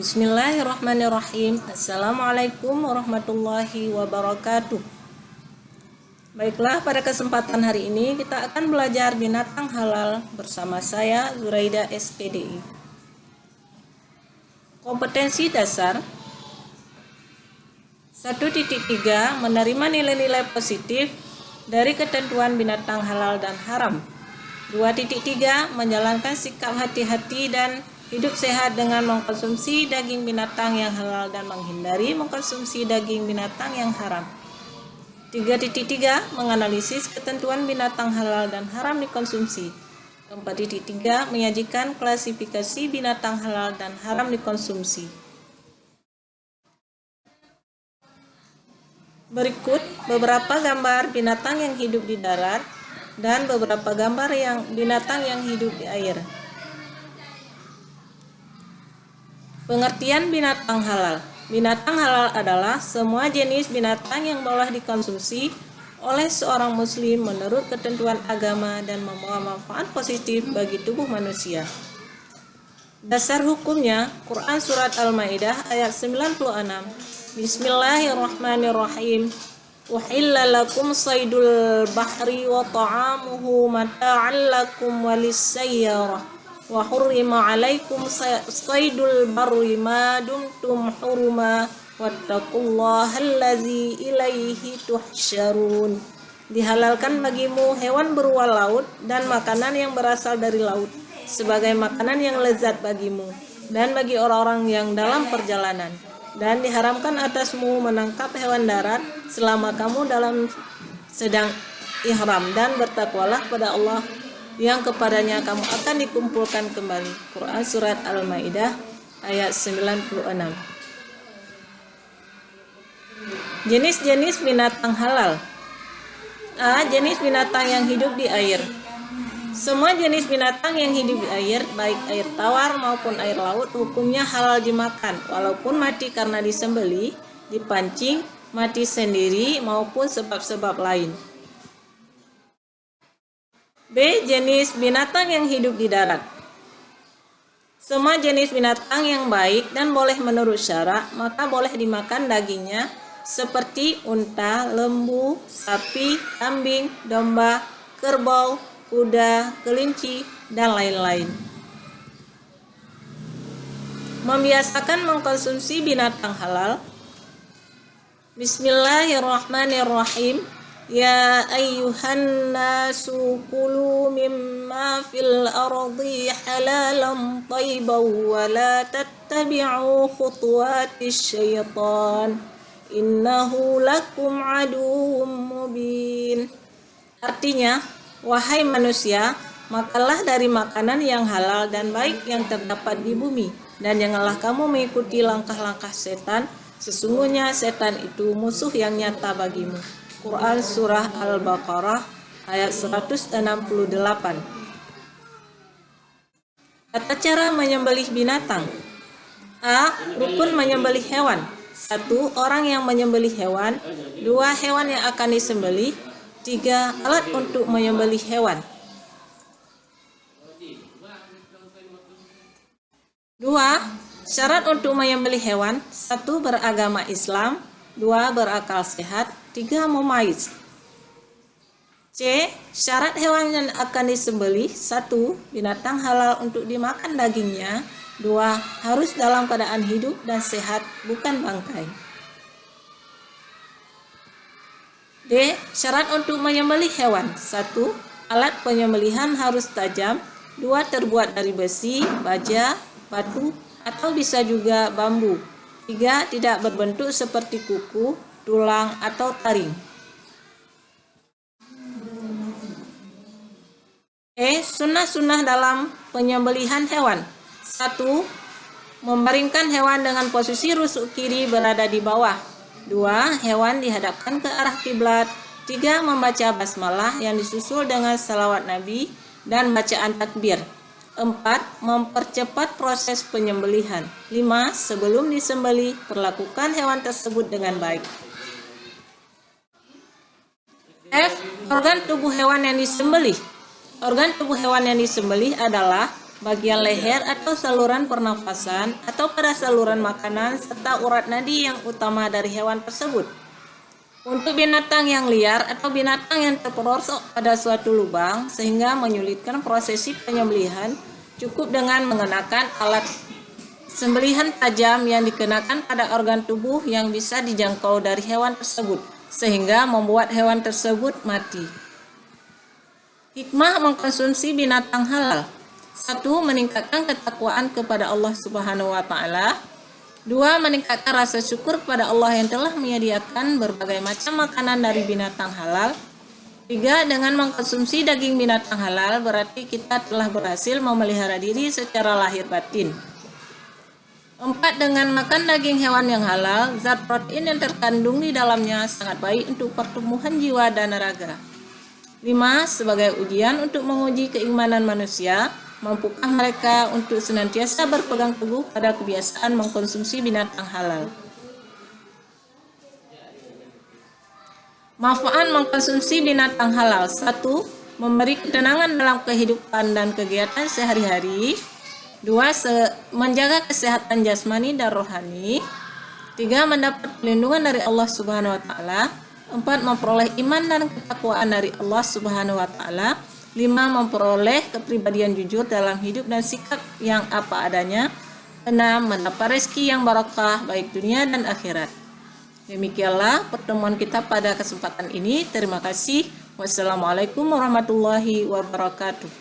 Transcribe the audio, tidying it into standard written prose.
Bismillahirrahmanirrahim. Assalamualaikum warahmatullahi wabarakatuh. Baiklah, pada kesempatan hari ini kita akan belajar binatang halal bersama saya Zuraida SPDI. Kompetensi dasar 1.3 menerima nilai-nilai positif dari ketentuan binatang halal dan haram. 2.3 menjalankan sikap hati-hati dan hidup sehat dengan mengkonsumsi daging binatang yang halal dan menghindari mengkonsumsi daging binatang yang haram. 3.3 menganalisis ketentuan binatang halal dan haram dikonsumsi. 4.3 menyajikan klasifikasi binatang halal dan haram dikonsumsi. Berikut beberapa gambar binatang yang hidup di darat dan beberapa gambar binatang yang hidup di air. Pengertian binatang halal. Binatang halal adalah semua jenis binatang yang boleh dikonsumsi oleh seorang muslim menurut ketentuan agama dan membawa manfaat positif bagi tubuh manusia. Dasar hukumnya, Quran Surat Al-Maidah ayat 96. Bismillahirrahmanirrahim. Uhilla lakum saydul bahri wa ta'amuhu mata'an lakum walis-sayyarah. Wa hurrima 'alaikum saydul barri ma dumtum huruma wattaqullaha allazi ilaihi tuhsyarun. Dihalalkan bagimu hewan beruang laut dan makanan yang berasal dari laut sebagai makanan yang lezat bagimu dan bagi orang-orang yang dalam perjalanan, dan diharamkan atasmu menangkap hewan darat selama kamu sedang ihram, dan bertakwalah pada Allah yang kepadanya kamu akan dikumpulkan kembali. Quran Surat Al-Maidah ayat 96. Jenis-jenis binatang halal. A. Jenis binatang yang hidup di air. Semua jenis binatang yang hidup di air, baik air tawar maupun air laut, hukumnya halal dimakan, walaupun mati karena disembelih, dipancing, mati sendiri, maupun sebab-sebab lain. B. Jenis binatang yang hidup di darat. Semua jenis binatang yang baik dan boleh menurut syarak, maka boleh dimakan dagingnya, seperti unta, lembu, sapi, kambing, domba, kerbau, kuda, kelinci, dan lain-lain. Membiasakan mengkonsumsi binatang halal. Bismillahirrahmanirrahim. Ya ayyuhan nasu kulu mimma fil ardi halalan thayyiban wa la tattabi'u khutuwatis syaitan innahu lakum aduwwum mubin. Artinya, wahai manusia, makanlah dari makanan yang halal dan baik yang terdapat di bumi, dan janganlah kamu mengikuti langkah-langkah setan, sesungguhnya setan itu musuh yang nyata bagimu. Quran Surah Al-Baqarah ayat 168. Tata cara menyembelih binatang. A. Rukun menyembelih hewan. 1. Orang yang menyembelih hewan. 2. Hewan yang akan disembelih. 3. Alat untuk menyembelih hewan. 2. Syarat untuk menyembelih hewan. 1. Beragama Islam. 2. Berakal sehat. 3. Mumayyiz. C. Syarat hewan yang akan disembelih. 1. Binatang halal untuk dimakan dagingnya. 2. Harus dalam keadaan hidup dan sehat, bukan bangkai. D. Syarat untuk menyembelih hewan. 1. Alat penyembelihan harus tajam. 2. Terbuat dari besi, baja, batu, atau bisa juga bambu. 3. Tidak berbentuk seperti kuku, tulang, atau taring. E. Sunnah-sunnah dalam penyembelihan hewan. 1. Membaringkan hewan dengan posisi rusuk kiri berada di bawah. 2. Hewan dihadapkan ke arah kiblat. 3. Membaca basmalah yang disusul dengan salawat Nabi dan bacaan takbir. 4. Mempercepat proses penyembelihan. 5. Sebelum disembelih, perlakukan hewan tersebut dengan baik. F. Organ tubuh hewan yang disembelih. Organ tubuh hewan yang disembelih adalah bagian leher atau saluran pernafasan, atau pada saluran makanan, serta urat nadi yang utama dari hewan tersebut. Untuk binatang yang liar atau binatang yang terperosok pada suatu lubang sehingga menyulitkan prosesi penyembelihan, cukup dengan mengenakan alat sembelihan tajam yang dikenakan pada organ tubuh yang bisa dijangkau dari hewan tersebut, sehingga membuat hewan tersebut mati. Hikmah mengkonsumsi binatang halal. 1. Meningkatkan ketakwaan kepada Allah Subhanahu wa taala. 2. Meningkatkan rasa syukur kepada Allah yang telah menyediakan berbagai macam makanan dari binatang halal. 3. Dengan mengkonsumsi daging binatang halal berarti kita telah berhasil memelihara diri secara lahir batin. 4. Dengan makan daging hewan yang halal, zat protein yang terkandung di dalamnya sangat baik untuk pertumbuhan jiwa dan raga. 5. Sebagai ujian untuk menguji keimanan manusia, mampukah mereka untuk senantiasa berpegang teguh pada kebiasaan mengkonsumsi binatang halal. Manfaat mengkonsumsi binatang halal. 1. Memberi ketenangan dalam kehidupan dan kegiatan sehari-hari. 2. Menjaga kesehatan jasmani dan rohani. 3. Mendapat perlindungan dari Allah Subhanahu wa taala. 4. Memperoleh iman dan ketakwaan dari Allah Subhanahu wa taala. 5. Memperoleh kepribadian jujur dalam hidup dan sikap yang apa adanya. 6. Mendapat rezeki yang barakah baik dunia dan akhirat. Demikianlah pertemuan kita pada kesempatan ini. Terima kasih. Wassalamualaikum warahmatullahi wabarakatuh.